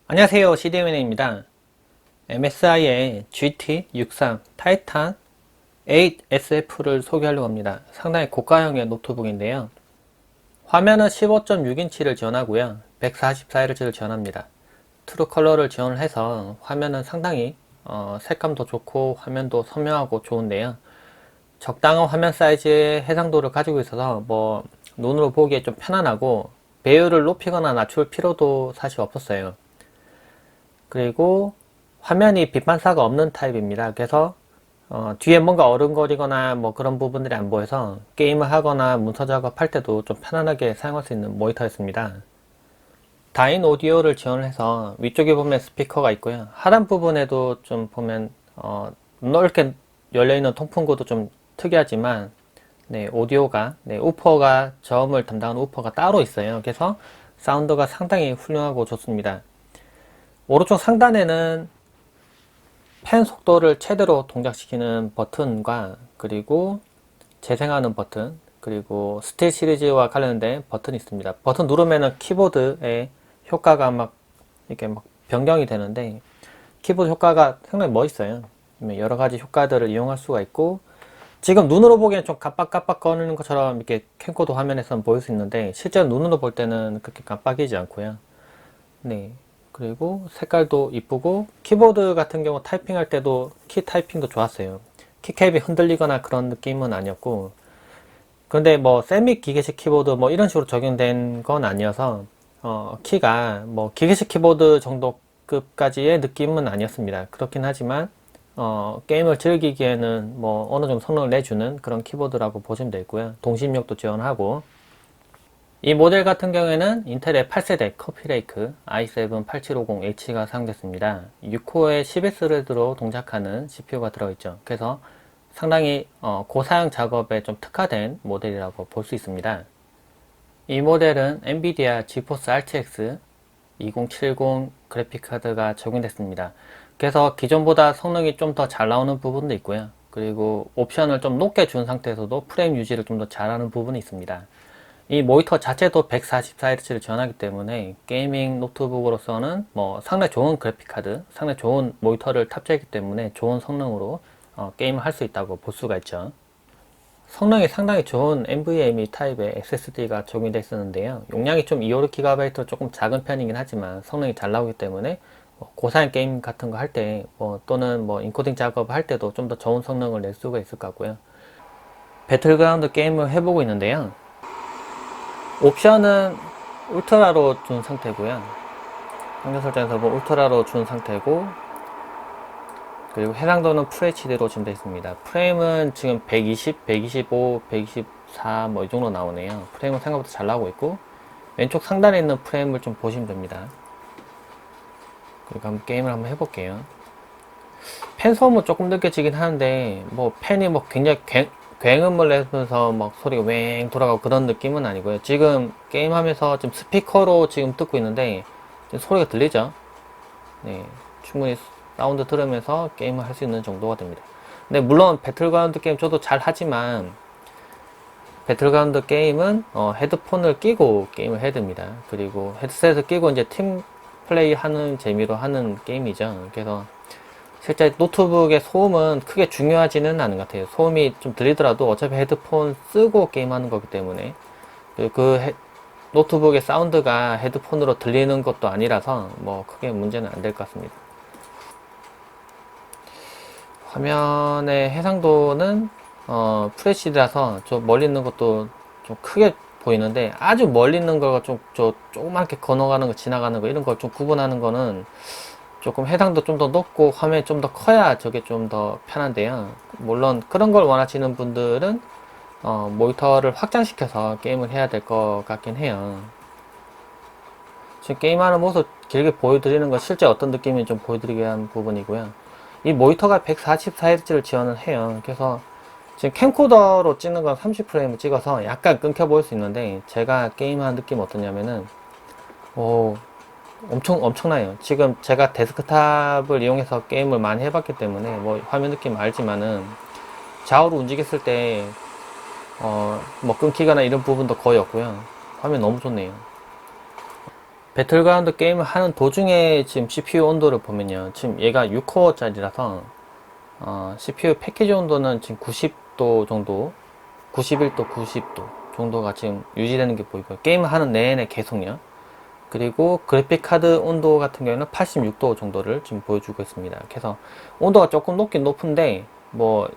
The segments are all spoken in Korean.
안녕하세요, CD맨입니다. MSI의 GT63 타이탄 8SF를 소개하려고 합니다. 상당히 고가형의 노트북인데요. 화면은 15.6인치를 지원하고요. 144Hz를 지원합니다. 트루 컬러를 지원을 해서 화면은 상당히 색감도 좋고 화면도 선명하고 좋은데요. 적당한 화면 사이즈의 해상도를 가지고 있어서 눈으로 보기에 좀 편안하고 배율을 높이거나 낮출 필요도 사실 없었어요. 그리고 화면이 빛반사가 없는 타입입니다. 그래서 뒤에 뭔가 어른거리거나 그런 부분들이 안 보여서 게임을 하거나 문서 작업할 때도 좀 편안하게 사용할 수 있는 모니터였습니다. 다인 오디오를 지원을 해서 위쪽에 보면 스피커가 있고요. 하단 부분에도 좀 보면 넓게 열려있는 통풍구도 좀 특이하지만 네, 오디오가 우퍼가 저음을 담당하는 우퍼가 따로 있어요. 그래서 사운드가 상당히 훌륭하고 좋습니다. 오른쪽 상단에는 펜 속도를 최대로 동작시키는 버튼과 그리고 재생하는 버튼, 그리고 스틸 시리즈와 관련된 버튼이 있습니다. 버튼 누르면은 키보드의 효과가 이렇게 변경이 되는데 키보드 효과가 상당히 멋있어요. 여러 가지 효과들을 이용할 수가 있고, 지금 눈으로 보기엔 좀 깜빡깜빡 거리는 것처럼 이렇게 캠코더 화면에서는 보일 수 있는데 실제로 눈으로 볼 때는 그렇게 깜빡이지 않고요. 네. 그리고 색깔도 이쁘고, 키보드 같은 경우 타이핑할 때도 키 타이핑도 좋았어요. 키캡이 흔들리거나 그런 느낌은 아니었고, 근데 세미 기계식 키보드 이런 식으로 적용된 건 아니어서 키가 기계식 키보드 정도 급까지의 느낌은 아니었습니다. 그렇긴 하지만 게임을 즐기기에는 어느 정도 성능을 내주는 그런 키보드라고 보시면 되고요. 동심력도 지원하고, 이 모델 같은 경우에는 인텔의 8세대 커피레이크 i7-8750H가 사용됐습니다. 6코어의 11스레드로 동작하는 CPU가 들어있죠. 그래서 상당히 고사양 작업에 좀 특화된 모델이라고 볼 수 있습니다. 이 모델은 엔비디아 지포스 RTX 2070 그래픽카드가 적용됐습니다. 그래서 기존보다 성능이 좀 더 잘 나오는 부분도 있고요. 그리고 옵션을 좀 높게 준 상태에서도 프레임 유지를 좀 더 잘하는 부분이 있습니다. 이 모니터 자체도 144Hz를 지원하기 때문에 게이밍 노트북으로서는 상당히 좋은 그래픽카드, 상당히 좋은 모니터를 탑재했기 때문에 좋은 성능으로 게임을 할 수 있다고 볼 수가 있죠. 성능이 상당히 좋은 NVMe 타입의 SSD가 적용되어 있었는데요. 용량이 좀 256GB로 조금 작은 편이긴 하지만 성능이 잘 나오기 때문에 고사양 게임 같은 거 할 때 또는 인코딩 작업을 할 때도 좀 더 좋은 성능을 낼 수가 있을 것 같고요. 배틀그라운드 게임을 해보고 있는데요. 옵션은 울트라로 준 상태고요. 환경 설정에서 울트라로 준 상태고, 그리고 해상도는 FHD로 지금 되어 있습니다. 프레임은 지금 120, 125, 124 이 정도 나오네요. 프레임은 생각보다 잘 나오고 있고, 왼쪽 상단에 있는 프레임을 좀 보시면 됩니다. 그리고 한번 게임을 한번 해볼게요. 펜 소음은 조금 느껴지긴 하는데 펜이 굉장히 굉음을 내면서 소리가 웽 돌아가고 그런 느낌은 아니고요. 지금 게임하면서 지금 스피커로 지금 듣고 있는데 소리가 들리죠? 네, 충분히 사운드 들으면서 게임을 할 수 있는 정도가 됩니다. 근데 물론 배틀그라운드 게임 저도 잘 하지만 배틀그라운드 게임은 헤드폰을 끼고 게임을 해야 됩니다. 그리고 헤드셋을 끼고 이제 팀 플레이 하는 재미로 하는 게임이죠. 그래서 실제 노트북의 소음은 크게 중요하지는 않은 것 같아요. 소음이 좀 들리더라도 어차피 헤드폰 쓰고 게임하는 거기 때문에 노트북의 사운드가 헤드폰으로 들리는 것도 아니라서 크게 문제는 안 될 것 같습니다. 화면의 해상도는 FHD라서 좀 멀리 있는 것도 좀 크게 보이는데, 아주 멀리 있는 거가 조그맣게 건너가는 거, 지나가는 거, 이런 걸 좀 구분하는 거는 조금 해상도 좀 더 높고 화면이 좀 더 커야 저게 좀 더 편한데요. 물론 그런 걸 원하시는 분들은 모니터를 확장시켜서 게임을 해야 될 것 같긴 해요. 지금 게임하는 모습 길게 보여드리는 건 실제 어떤 느낌인지 좀 보여드리기 위한 부분이고요. 이 모니터가 144Hz를 지원을 해요. 그래서 지금 캠코더로 찍는 건 30프레임을 찍어서 약간 끊겨 보일 수 있는데, 제가 게임하는 느낌 어떠냐면은 엄청나요. 지금 제가 데스크탑을 이용해서 게임을 많이 해봤기 때문에 화면 느낌 알지만은 좌우로 움직였을 때 끊기거나 이런 부분도 거의 없고요. 화면 너무 좋네요. 배틀그라운드 게임을 하는 도중에 지금 CPU 온도를 보면요. 지금 얘가 6코어짜리라서 CPU 패키지 온도는 지금 90도 정도, 91도, 90도 정도가 지금 유지되는 게 보이고요. 게임을 하는 내내 계속요. 그리고 그래픽 카드 온도 같은 경우에는 86도 정도를 지금 보여주고 있습니다. 그래서 온도가 조금 높긴 높은데 뭐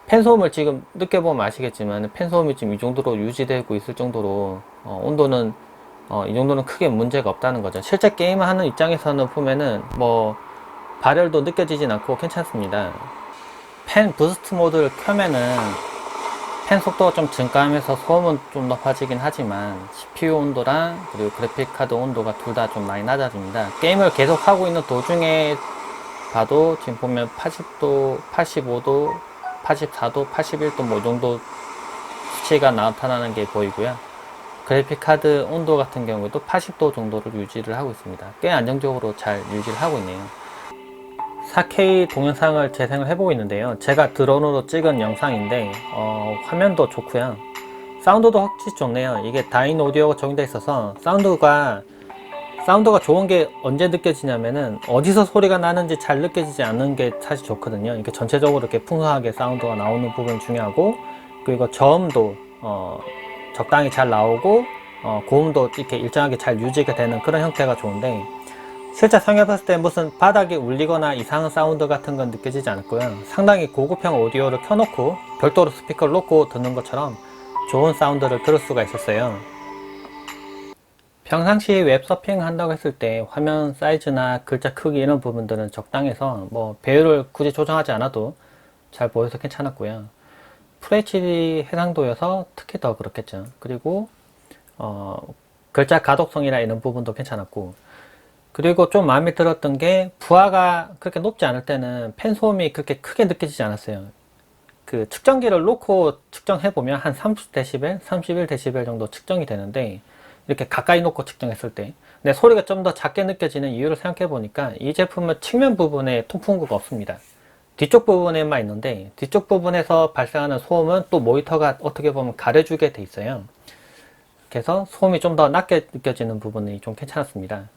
팬소음을 지금 느껴보면 아시겠지만 팬소음이 지금 이 정도로 유지되고 있을 정도로 온도는 이 정도는 크게 문제가 없다는 거죠. 실제 게임을 하는 입장에서는 보면은 뭐 발열도 느껴지진 않고 괜찮습니다. 팬 부스트 모드를 켜면은 팬 속도가 좀 증가하면서 소음은 좀 높아지긴 하지만 CPU 온도랑 그리고 그래픽 카드 온도가 둘 다 좀 많이 낮아집니다. 게임을 계속 하고 있는 도중에 봐도 지금 보면 80도, 85도, 84도, 81도 뭐 이 정도 수치가 나타나는 게 보이고요. 그래픽 카드 온도 같은 경우에도 80도 정도를 유지를 하고 있습니다. 꽤 안정적으로 잘 유지를 하고 있네요. 4K 동영상을 재생을 해보고 있는데요. 제가 드론으로 찍은 영상인데 화면도 좋고요. 사운드도 확실히 좋네요. 이게 다인 오디오가 적용되어 있어서 사운드가 좋은 게 언제 느껴지냐면은 어디서 소리가 나는지 잘 느껴지지 않는 게 사실 좋거든요. 이게 전체적으로 이렇게 풍성하게 사운드가 나오는 부분이 중요하고, 그리고 저음도 적당히 잘 나오고 고음도 이렇게 일정하게 잘 유지가 되는 그런 형태가 좋은데, 실제 사용해봤을 때 무슨 바닥이 울리거나 이상한 사운드 같은 건 느껴지지 않았고요. 상당히 고급형 오디오를 켜놓고 별도로 스피커를 놓고 듣는 것처럼 좋은 사운드를 들을 수가 있었어요. 평상시 웹서핑 한다고 했을 때 화면 사이즈나 글자 크기 이런 부분들은 적당해서 뭐 배열을 굳이 조정하지 않아도 잘 보여서 괜찮았고요. FHD 해상도여서 특히 더 그렇겠죠. 그리고 글자 가독성이나 이런 부분도 괜찮았고, 그리고 좀 마음에 들었던 게 부하가 그렇게 높지 않을 때는 팬 소음이 그렇게 크게 느껴지지 않았어요. 그 측정기를 놓고 측정해보면 한 30dB, 31dB 정도 측정이 되는데, 이렇게 가까이 놓고 측정했을 때 근데 소리가 좀 더 작게 느껴지는 이유를 생각해 보니까 이 제품은 측면 부분에 통풍구가 없습니다. 뒤쪽 부분에만 있는데, 뒤쪽 부분에서 발생하는 소음은 또 모니터가 어떻게 보면 가려주게 돼 있어요. 그래서 소음이 좀 더 낮게 느껴지는 부분이 좀 괜찮았습니다.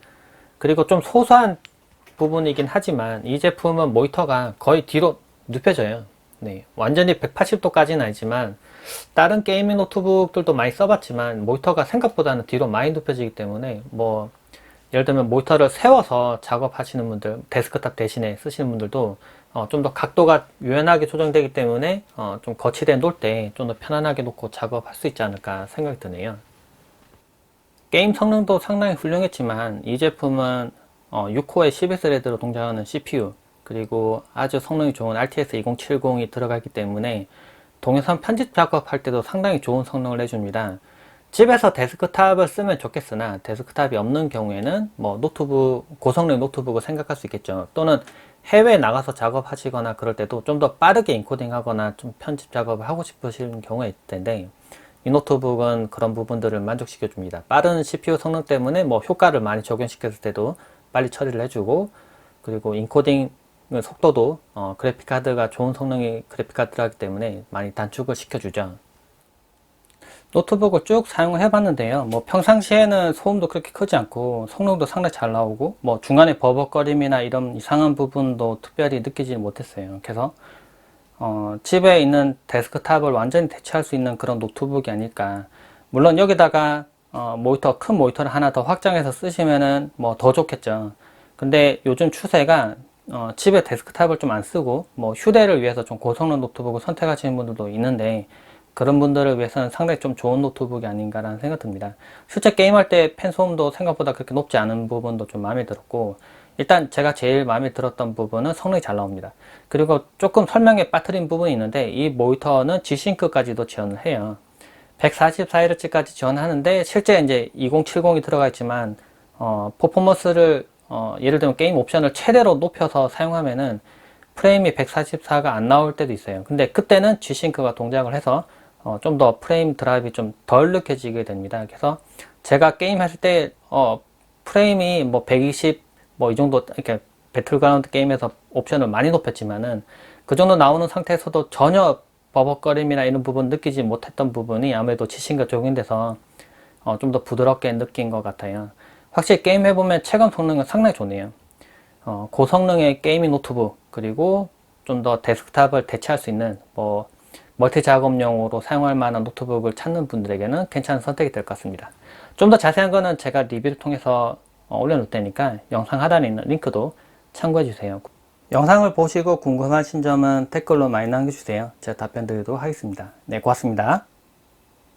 그리고 좀 소소한 부분이긴 하지만 이 제품은 모니터가 거의 뒤로 눕혀져요. 네, 완전히 180도까지는 아니지만 다른 게이밍 노트북들도 많이 써봤지만 모니터가 생각보다는 뒤로 많이 눕혀지기 때문에 뭐 예를 들면 모니터를 세워서 작업하시는 분들, 데스크탑 대신에 쓰시는 분들도 좀 더 각도가 유연하게 조정되기 때문에 좀 거치대 놓을 때 좀 더 편안하게 놓고 작업할 수 있지 않을까 생각이 드네요. 게임 성능도 상당히 훌륭했지만 이 제품은 6코어의 12스레드로 동작하는 CPU, 그리고 아주 성능이 좋은 RTX 2070이 들어가기 때문에 동영상 편집 작업할 때도 상당히 좋은 성능을 내줍니다. 집에서 데스크탑을 쓰면 좋겠으나 데스크탑이 없는 경우에는 뭐 노트북, 고성능 노트북을 생각할 수 있겠죠. 또는 해외에 나가서 작업하시거나 그럴 때도 좀 더 빠르게 인코딩 하거나 좀 편집 작업을 하고 싶으신 경우가 있을 텐데, 이 노트북은 그런 부분들을 만족시켜 줍니다. 빠른 CPU 성능 때문에 뭐 효과를 많이 적용시켰을 때도 빨리 처리를 해주고, 그리고 인코딩 속도도 그래픽카드가 좋은 성능의 그래픽카드라기 때문에 많이 단축을 시켜주죠. 노트북을 쭉 사용을 해봤는데요. 뭐 평상시에는 소음도 그렇게 크지 않고 성능도 상당히 잘 나오고, 뭐 중간에 버벅거림이나 이런 이상한 부분도 특별히 느끼지 못했어요. 그래서 집에 있는 데스크탑을 완전히 대체할 수 있는 그런 노트북이 아닐까. 물론 여기다가 모니터, 큰 모니터를 하나 더 확장해서 쓰시면은 뭐 더 좋겠죠. 근데 요즘 추세가 집에 데스크탑을 좀 안 쓰고 뭐 휴대를 위해서 좀 고성능 노트북을 선택하시는 분들도 있는데, 그런 분들을 위해서는 상당히 좀 좋은 노트북이 아닌가라는 생각 듭니다. 실제 게임할 때 팬 소음도 생각보다 그렇게 높지 않은 부분도 좀 마음에 들었고, 일단 제가 제일 마음에 들었던 부분은 성능이 잘 나옵니다. 그리고 조금 설명에 빠뜨린 부분이 있는데, 이 모니터는 G싱크까지도 지원을 해요. 144Hz까지 지원하는데 실제 이제 2070이 들어가 있지만 퍼포먼스를 예를 들면 게임 옵션을 최대로 높여서 사용하면은 프레임이 144가 안 나올 때도 있어요. 근데 그때는 G싱크가 동작을 해서 좀 더 프레임 드랍이 좀 덜 느껴지게 됩니다. 그래서 제가 게임 했을 때 프레임이 뭐 120 뭐 이 정도, 이렇게 배틀그라운드 게임에서 옵션을 많이 높였지만은 그 정도 나오는 상태에서도 전혀 버벅거림이나 이런 부분 느끼지 못했던 부분이 아무래도 G싱크가 적용돼서 좀 더 부드럽게 느낀 것 같아요. 확실히 게임 해보면 체감 성능은 상당히 좋네요. 고성능의 게이밍 노트북, 그리고 좀 더 데스크탑을 대체할 수 있는 멀티 작업용으로 사용할 만한 노트북을 찾는 분들에게는 괜찮은 선택이 될 것 같습니다. 좀 더 자세한 거는 제가 리뷰를 통해서 올려놓을 테니까 영상 하단에 있는 링크도 참고해 주세요. 영상을 보시고 궁금하신 점은 댓글로 많이 남겨주세요. 제가 답변 드리도록 하겠습니다. 네, 고맙습니다.